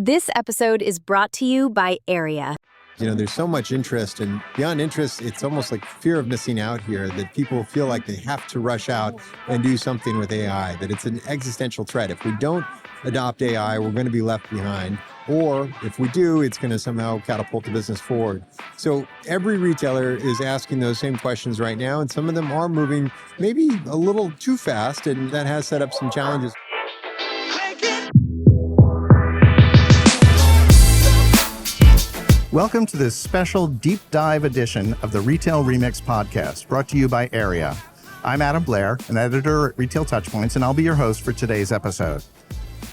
This episode is brought to you by AIRIA. There's so much interest, and beyond interest, it's almost like fear of missing out here, that people feel like they have to rush out and do something with AI, that it's an existential threat. If we don't adopt AI, we're going to be left behind. Or if we do, it's going to somehow catapult the business forward. So every retailer is asking those same questions right now, and some of them are moving maybe a little too fast, and that has set up some challenges. Welcome to this special deep dive edition of the Retail Remix podcast, brought to you by AIRIA. I'm Adam Blair, an editor at Retail TouchPoints, and I'll be your host for today's episode.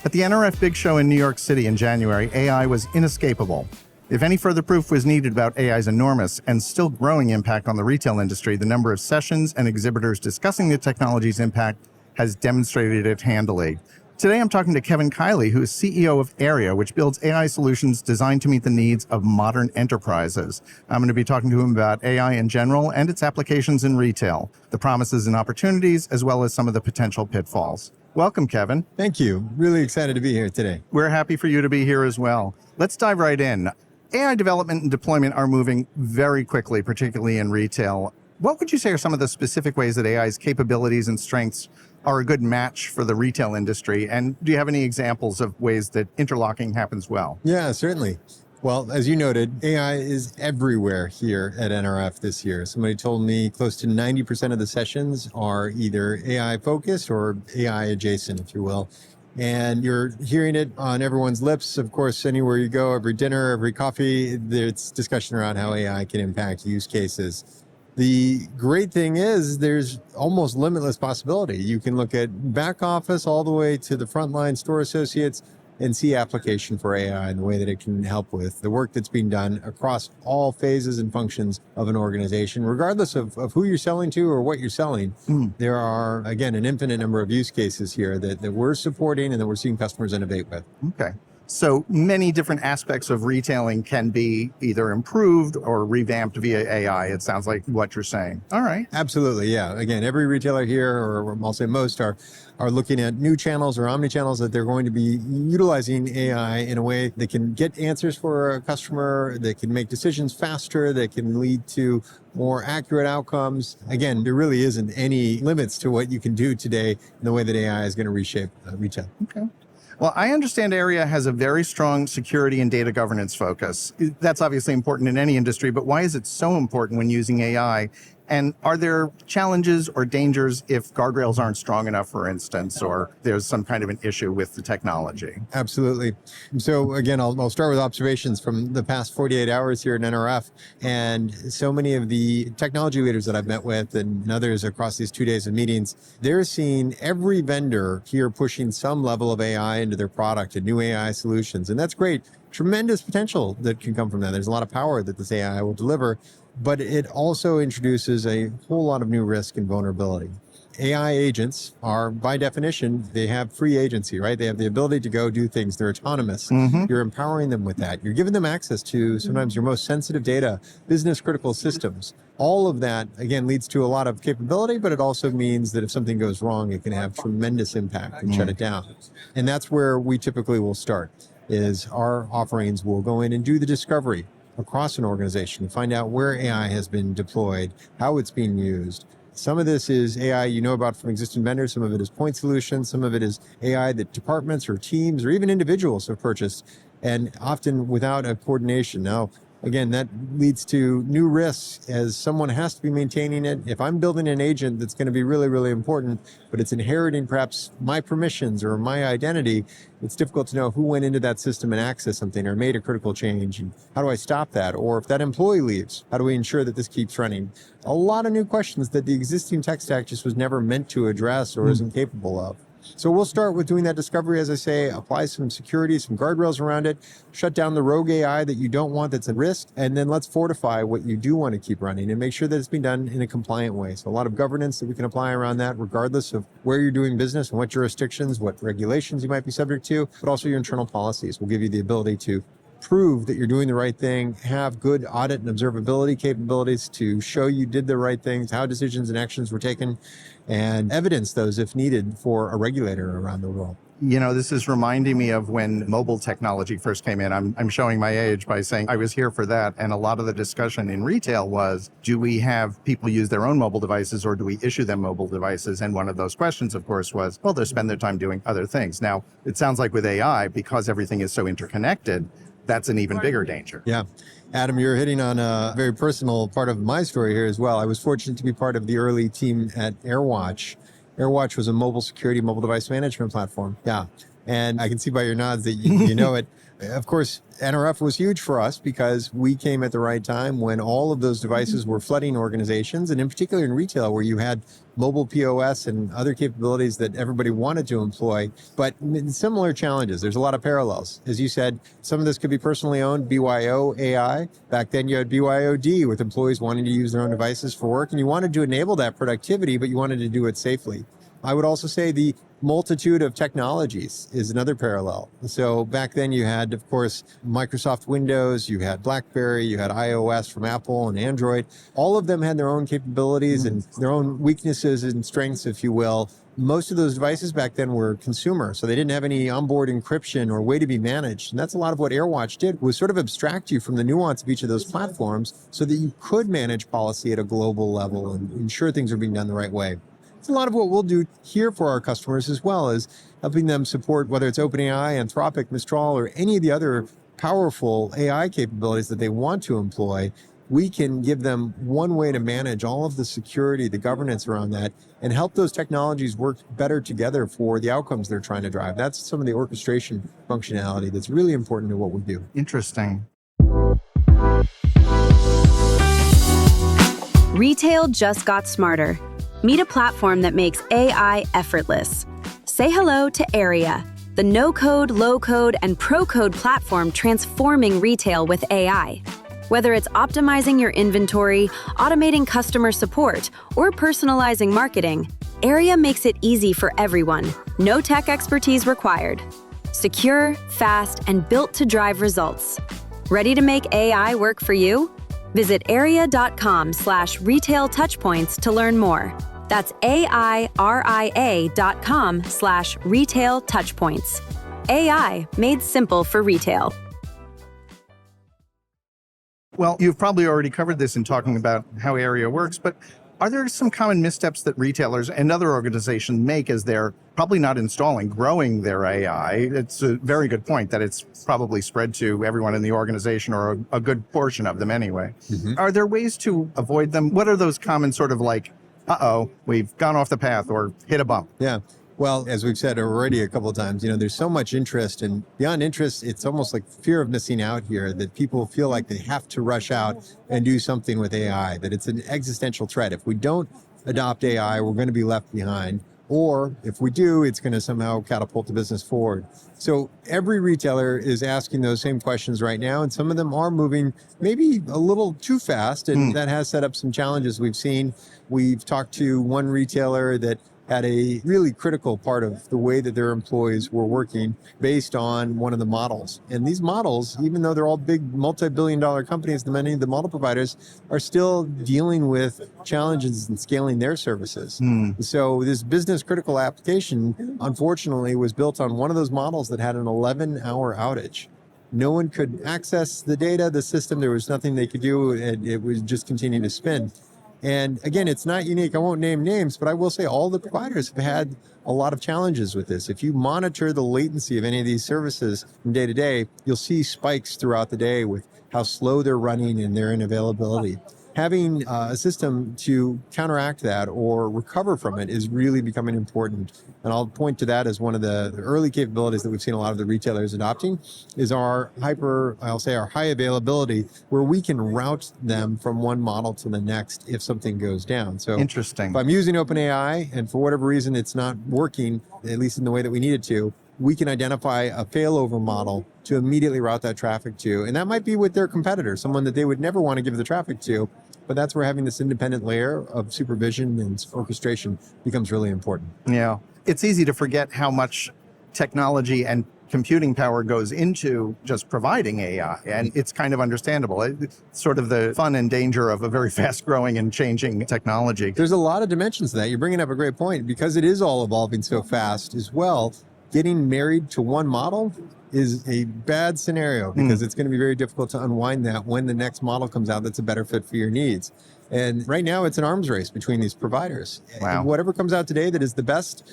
At the NRF Big Show in New York City in January, AI was inescapable. If any further proof was needed about AI's enormous and still growing impact on the retail industry, the number of sessions and exhibitors discussing the technology's impact has demonstrated it handily. Today, I'm talking to Kevin Kiley, who is CEO of AIRIA, which builds AI solutions designed to meet the needs of modern enterprises. I'm going to be talking to him about AI in general and its applications in retail, the promises and opportunities, as well as some of the potential pitfalls. Welcome, Kevin. Thank you. Really excited to be here today. We're happy for you to be here as well. Let's dive right in. AI development and deployment are moving very quickly, particularly in retail. What would you say are some of the specific ways that AI's capabilities and strengths are a good match for the retail industry? And do you have any examples of ways that interlocking happens well? Yeah, certainly. Well, as you noted, AI is everywhere here at NRF this year. Somebody told me close to 90% of the sessions are either AI focused or AI adjacent, if you will. And you're hearing it on everyone's lips. Of course, anywhere you go, every dinner, every coffee, there's discussion around how AI can impact use cases. The great thing is there's almost limitless possibility. You can look at back office all the way to the frontline store associates and see application for AI and the way that it can help with the work that's being done across all phases and functions of an organization, regardless of who you're selling to or what you're selling. There are, again, an infinite number of use cases here that we're supporting and that we're seeing customers innovate with. Okay. So many different aspects of retailing can be either improved or revamped via AI. It sounds like what you're saying. All right. Absolutely. Yeah. Again, every retailer here, or I'll say most, are looking at new channels or omni-channels that they're going to be utilizing AI in a way that can get answers for a customer, that can make decisions faster, that can lead to more accurate outcomes. Again, there really isn't any limits to what you can do today in the way that AI is going to reshape retail. Okay. Well, I understand AIRIA has a very strong security and data governance focus. That's obviously important in any industry, but why is it so important when using AI? And are there challenges or dangers if guardrails aren't strong enough, for instance, or there's some kind of an issue with the technology? Absolutely. So again, I'll start with observations from the past 48 hours here at NRF. And so many of the technology leaders that I've met with and others across these 2 days of meetings, they're seeing every vendor here pushing some level of AI into their product and new AI solutions. And that's great. Tremendous potential that can come from that. There's a lot of power that this AI will deliver, but it also introduces a whole lot of new risk and vulnerability. AI agents are, by definition, they have free agency, right? They have the ability to go do things. They're autonomous. You're empowering them with that. You're giving them access to sometimes your most sensitive data, business critical systems. All of that, again, leads to a lot of capability, but it also means that if something goes wrong, it can have tremendous impact and shut it down. And that's where we typically will start, is our offerings will go in and do the discovery across an organization, find out where AI has been deployed, how it's being used. Some of this is AI you know about from existing vendors. Some of it is point solutions. Some of it is AI that departments or teams or even individuals have purchased, and often without a coordination. Now, again, that leads to new risks as someone has to be maintaining it. If I'm building an agent that's going to be really, really important, but it's inheriting perhaps my permissions or my identity, it's difficult to know who went into that system and accessed something or made a critical change. And how do I stop that? Or if that employee leaves, how do we ensure that this keeps running? A lot of new questions that the existing tech stack just was never meant to address or isn't capable of. So we'll start with doing that discovery, as I say, apply some security, some guardrails around it, shut down the rogue AI that you don't want that's at risk, and then let's fortify what you do want to keep running and make sure that it's being done in a compliant way. So a lot of governance that we can apply around that, regardless of where you're doing business and what jurisdictions, what regulations you might be subject to, but also your internal policies will give you the ability to prove that you're doing the right thing, have good audit and observability capabilities to show you did the right things, how decisions and actions were taken, and evidence those if needed for a regulator around the world. This is reminding me of when mobile technology first came in. I'm showing my age by saying I was here for that. And a lot of the discussion in retail was, do we have people use their own mobile devices or do we issue them mobile devices? And one of those questions, of course, was, well, they'll spend their time doing other things. Now, it sounds like with AI, because everything is so interconnected, that's an even bigger danger. Yeah. Adam, you're hitting on a very personal part of my story here as well. I was fortunate to be part of the early team at AirWatch. AirWatch was a mobile security, mobile device management platform. Yeah. And I can see by your nods that you know it. Of course, NRF was huge for us because we came at the right time when all of those devices were flooding organizations, and in particular in retail, where you had mobile POS and other capabilities that everybody wanted to employ, but similar challenges. There's a lot of parallels. As you said, some of this could be personally owned, BYO AI. Back then you had BYOD with employees wanting to use their own devices for work, and you wanted to enable that productivity, but you wanted to do it safely. I would also say the multitude of technologies is another parallel. So back then you had, of course, Microsoft Windows, you had BlackBerry, you had iOS from Apple and Android. All of them had their own capabilities and their own weaknesses and strengths, if you will. Most of those devices back then were consumer, so they didn't have any onboard encryption or way to be managed. And that's a lot of what AirWatch did, was sort of abstract you from the nuance of each of those platforms so that you could manage policy at a global level and ensure things are being done the right way. It's a lot of what we'll do here for our customers as well, as helping them support whether it's OpenAI, Anthropic, Mistral, or any of the other powerful AI capabilities that they want to employ. We can give them one way to manage all of the security, the governance around that, and help those technologies work better together for the outcomes they're trying to drive. That's some of the orchestration functionality that's really important to what we do. Interesting. Retail just got smarter. Meet a platform that makes AI effortless. Say hello to AIRIA, the no-code, low-code, and pro-code platform transforming retail with AI. Whether it's optimizing your inventory, automating customer support, or personalizing marketing, AIRIA makes it easy for everyone. No tech expertise required. Secure, fast, and built to drive results. Ready to make AI work for you? Visit AIRIA.com/retail touchpoints to learn more. That's AIRIA.com/retail touchpoints. AI made simple for retail. Well, you've probably already covered this in talking about how AIRIA works, but are there some common missteps that retailers and other organizations make as they're probably not growing their AI? It's a very good point that it's probably spread to everyone in the organization, or a good portion of them anyway. Mm-hmm. Are there ways to avoid them? What are those common sort of like, we've gone off the path or hit a bump? Yeah. Well, as we've said already a couple of times, there's so much interest, and beyond interest, it's almost like fear of missing out here, that people feel like they have to rush out and do something with AI, that it's an existential threat. If we don't adopt AI, we're going to be left behind. Or if we do, it's going to somehow catapult the business forward. So every retailer is asking those same questions right now, and some of them are moving maybe a little too fast, and that has set up some challenges we've seen. We've talked to one retailer that had a really critical part of the way that their employees were working based on one of the models. And these models, even though they're all big multi-billion-dollar companies, many of the model providers are still dealing with challenges in scaling their services. So this business critical application, unfortunately, was built on one of those models that had an 11-hour outage. No one could access the data, the system. There was nothing they could do. It would just continue to spin. And again, it's not unique. I won't name names, but I will say all the providers have had a lot of challenges with this. If you monitor the latency of any of these services from day to day, you'll see spikes throughout the day with how slow they're running and their unavailability. Having a system to counteract that or recover from it is really becoming important. And I'll point to that as one of the early capabilities that we've seen a lot of the retailers adopting is our high availability, where we can route them from one model to the next if something goes down. So interesting. If I'm using OpenAI and for whatever reason it's not working, at least in the way that we need it to, we can identify a failover model to immediately route that traffic to. And that might be with their competitor, someone that they would never want to give the traffic to. But that's where having this independent layer of supervision and orchestration becomes really important. Yeah. It's easy to forget how much technology and computing power goes into just providing AI. And it's kind of understandable. It's sort of the fun and danger of a very fast growing and changing technology. There's a lot of dimensions to that. You're bringing up a great point because it is all evolving so fast as well. getting married to one model is a bad scenario because it's going to be very difficult to unwind that when the next model comes out that's a better fit for your needs. And right now it's an arms race between these providers. Wow. And whatever comes out today that is the best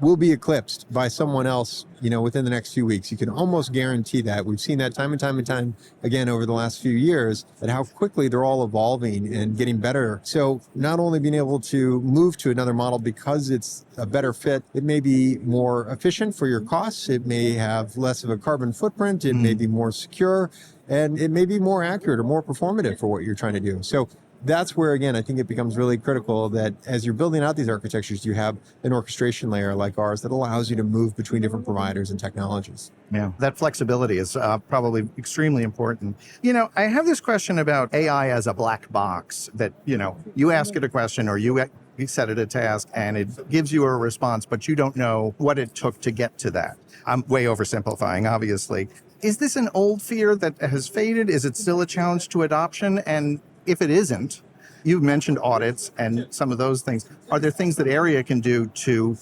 will be eclipsed by someone else, within the next few weeks. You can almost guarantee that. We've seen that time and time and time again over the last few years, that how quickly they're all evolving and getting better. So not only being able to move to another model because it's a better fit, it may be more efficient for your costs. It may have less of a carbon footprint. It may be more secure, and it may be more accurate or more performative for what you're trying to do. So that's where, again, I think it becomes really critical that as you're building out these architectures, you have an orchestration layer like ours that allows you to move between different providers and technologies. Yeah, that flexibility is probably extremely important. I have this question about AI as a black box that, you ask it a question or you set it a task and it gives you a response, but you don't know what it took to get to that. I'm way oversimplifying, obviously. Is this an old fear that has faded? Is it still a challenge to adoption? And if it isn't, you've mentioned audits and some of those things. Are there things that AIRIA can do to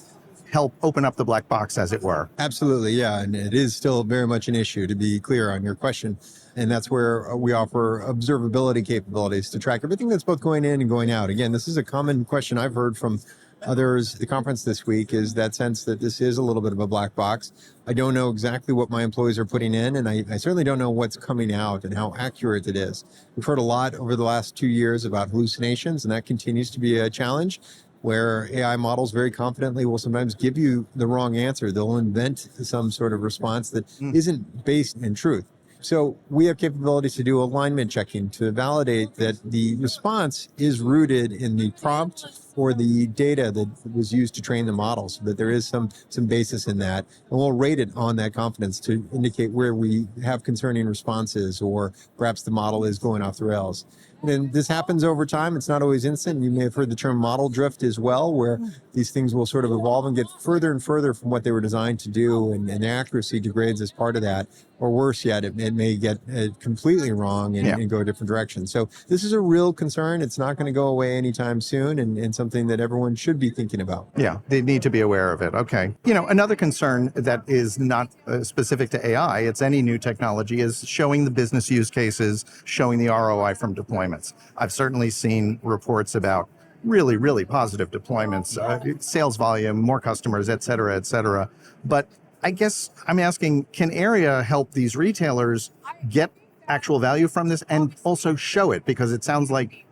help open up the black box, as it were? Absolutely, yeah. And it is still very much an issue, to be clear on your question. And that's where we offer observability capabilities to track everything that's both going in and going out. Again, this is a common question I've heard from others at the conference this week, is that sense that this is a little bit of a black box. I don't know exactly what my employees are putting in, and I certainly don't know what's coming out and how accurate it is. We've heard a lot over the last 2 years about hallucinations, and that continues to be a challenge, where AI models very confidently will sometimes give you the wrong answer. They'll invent some sort of response that isn't based in truth. So we have capabilities to do alignment checking to validate that the response is rooted in the prompt or the data that was used to train the model, so that there is some basis in that. And we'll rate it on that confidence to indicate where we have concerning responses or perhaps the model is going off the rails. And this happens over time. It's not always instant. You may have heard the term model drift as well, where these things will sort of evolve and get further and further from what they were designed to do, and accuracy degrades as part of that. Or worse yet, it may get completely wrong and go a different direction. So this is a real concern. It's not going to go away anytime soon, and something that everyone should be thinking about. Yeah, they need to be aware of it. Okay. Another concern that is not specific to AI, it's any new technology, is showing the business use cases, showing the ROI from deployments. I've certainly seen reports about really, really positive deployments, sales volume, more customers, et cetera, et cetera. But I guess I'm asking, can AIRIA help these retailers get actual value from this and also show it? Because it sounds like,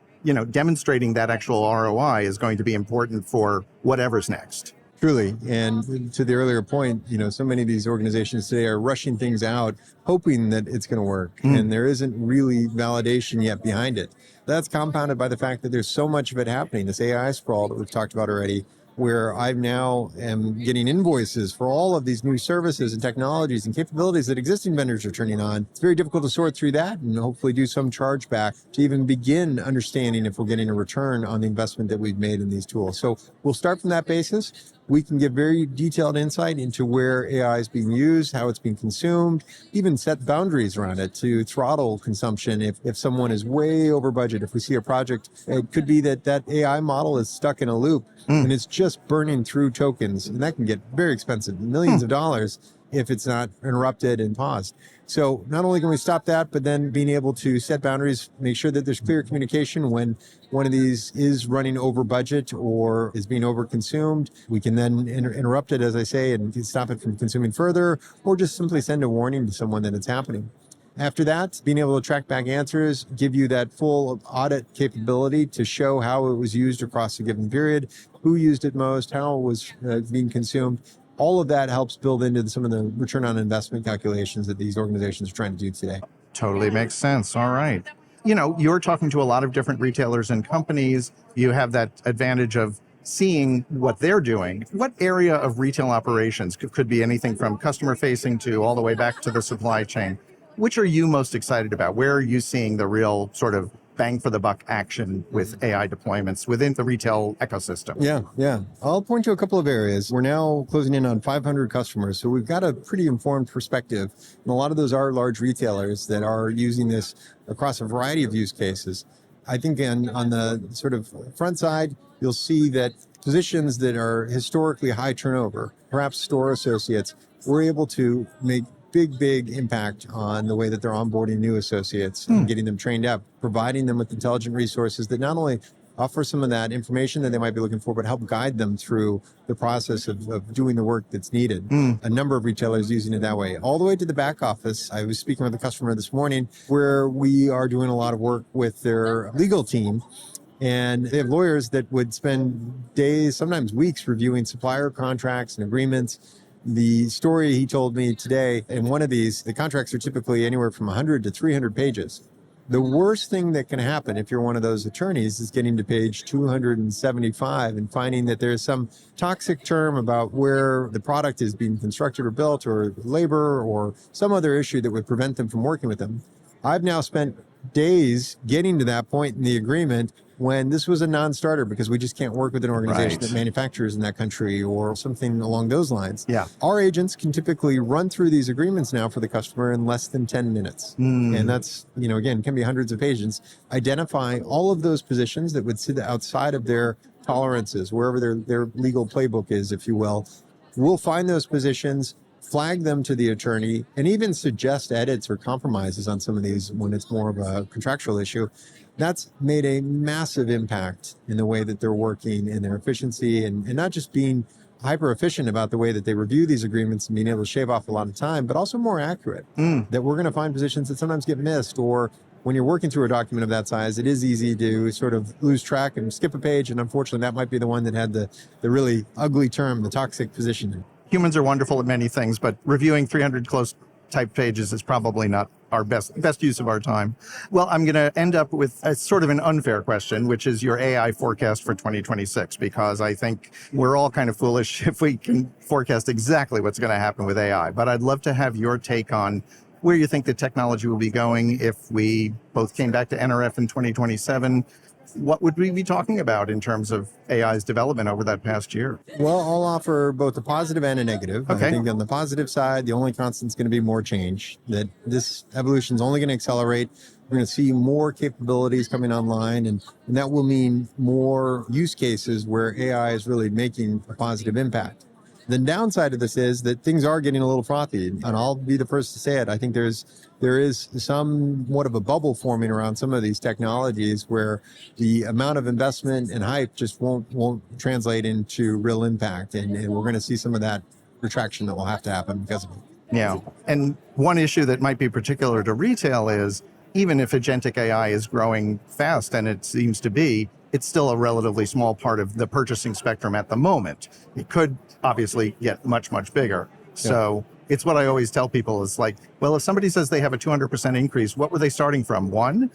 demonstrating that actual ROI is going to be important for whatever's next. Truly. And to the earlier point, so many of these organizations today are rushing things out, hoping that it's going to work. And there isn't really validation yet behind it. That's compounded by the fact that there's so much of it happening. This AI sprawl that we've talked about already, where I now am getting invoices for all of these new services and technologies and capabilities that existing vendors are turning on. It's very difficult to sort through that and hopefully do some chargeback to even begin understanding if we're getting a return on the investment that we've made in these tools. So we'll start from that basis. We can give very detailed insight into where AI is being used, how it's being consumed, even set boundaries around it to throttle consumption if someone is way over budget. If we see a project, it could be that AI model is stuck in a loop and it's just burning through tokens, and that can get very expensive, millions of dollars if it's not interrupted and paused. So not only can we stop that, but then being able to set boundaries, make sure that there's clear communication when one of these is running over budget or is being over consumed. We can then interrupt it, as I say, and stop it from consuming further, or just simply send a warning to someone that it's happening. After that, being able to track back answers, give you that full audit capability to show how it was used across a given period, who used it most, how it was being consumed. All of that helps build into some of the return on investment calculations that these organizations are trying to do today. Totally makes sense. All right. You're talking to a lot of different retailers and companies. You have that advantage of seeing what they're doing. What area of retail operations could be anything from customer facing to all the way back to the supply chain? Which are you most excited about? Where are you seeing the real sort of bang for the buck action with AI deployments within the retail ecosystem? Yeah. I'll point to a couple of areas. We're now closing in on 500 customers, so we've got a pretty informed perspective. And a lot of those are large retailers that are using this across a variety of use cases. I think on the sort of front side, you'll see that positions that are historically high turnover, perhaps store associates, we're able to make big impact on the way that they're onboarding new associates and getting them trained up, providing them with intelligent resources that not only offer some of that information that they might be looking for, but help guide them through the process of doing the work that's needed. A number of retailers using it that way, all the way to the back office. I was speaking with a customer this morning where we are doing a lot of work with their legal team. And they have lawyers that would spend days, sometimes weeks, reviewing supplier contracts and agreements. The story he told me today, in one of these, the contracts are typically anywhere from 100 to 300 pages. The worst thing that can happen if you're one of those attorneys is getting to page 275 and finding that there's some toxic term about where the product is being constructed or built, or labor, or some other issue that would prevent them from working with them. I've now spent days getting to that point in the agreement when this was a non-starter because we just can't work with an organization that manufactures in that country or something along those lines. Yeah. Our agents can typically run through these agreements now for the customer in less than 10 minutes. And that's, again, can be hundreds of pages. Identify all of those positions that would sit outside of their tolerances, wherever their legal playbook is, if you will. We'll find those positions, flag them to the attorney, and even suggest edits or compromises on some of these when it's more of a contractual issue. That's made a massive impact in the way that they're working and their efficiency, and not just being hyper efficient about the way that they review these agreements and being able to shave off a lot of time, but also more accurate. That we're going to find positions that sometimes get missed, or when you're working through a document of that size, it is easy to sort of lose track and skip a page. And unfortunately, that might be the one that had the really ugly term, the toxic position. Humans are wonderful at many things, but reviewing 300 close type pages is probably not our best use of our time. Well, I'm going to end up with a sort of an unfair question, which is your AI forecast for 2026, because I think we're all kind of foolish if we can forecast exactly what's going to happen with AI. But I'd love to have your take on where you think the technology will be going if we both came back to NRF in 2027. What would we be talking about in terms of AI's development over that past year? Well, I'll offer both a positive and a negative. Okay. I think on the positive side, the only constant is going to be more change, that this evolution is only going to accelerate. We're going to see more capabilities coming online, and that will mean more use cases where AI is really making a positive impact. The downside of this is that things are getting a little frothy, and I'll be the first to say it. I think there is somewhat of a bubble forming around some of these technologies where the amount of investment and hype just won't translate into real impact, and we're going to see some of that retraction that will have to happen because of it. Yeah. And one issue that might be particular to retail is, even if agentic AI is growing fast, and it seems to be, it's still a relatively small part of the purchasing spectrum at the moment. It could obviously get much bigger. So it's what I always tell people is like, well, if somebody says they have a 200% increase, what were they starting from? 1?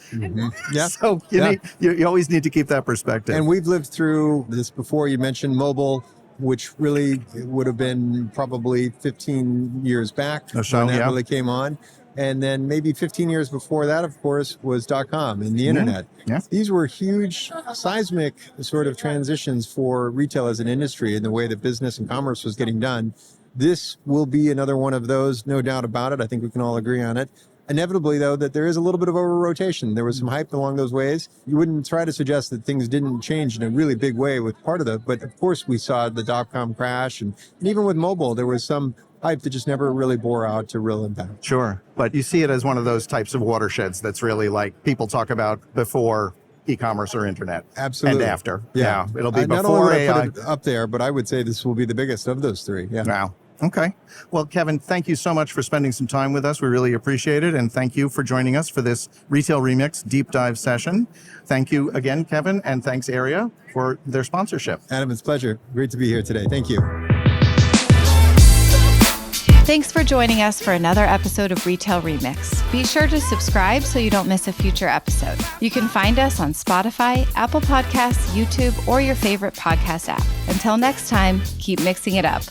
Yeah. So you always need to keep that perspective. And we've lived through this before. You mentioned mobile, which really would have been probably 15 years back when that really came on. And then maybe 15 years before that, of course, was .com and the internet. Yeah. These were huge seismic sort of transitions for retail as an industry in the way that business and commerce was getting done. This will be another one of those, no doubt about it. I think we can all agree on it. Inevitably, though, that there is a little bit of over-rotation. There was some hype along those ways. You wouldn't try to suggest that things didn't change in a really big way with part of that. But of course, we saw the .com crash. And even with mobile, there was some hype that just never really bore out to real impact. Sure. But you see it as one of those types of watersheds that's really like people talk about before e-commerce or internet. Absolutely. And after. Yeah. It'll be not before only AI. put it up there, but I would say this will be the biggest of those three. Yeah. Wow. Okay. Well, Kevin, thank you so much for spending some time with us. We really appreciate it. And thank you for joining us for this Retail Remix deep dive session. Thank you again, Kevin, and thanks AIRIA for their sponsorship. Adam, it's a pleasure. Great to be here today. Thank you. Thanks for joining us for another episode of Retail Remix. Be sure to subscribe so you don't miss a future episode. You can find us on Spotify, Apple Podcasts, YouTube, or your favorite podcast app. Until next time, keep mixing it up.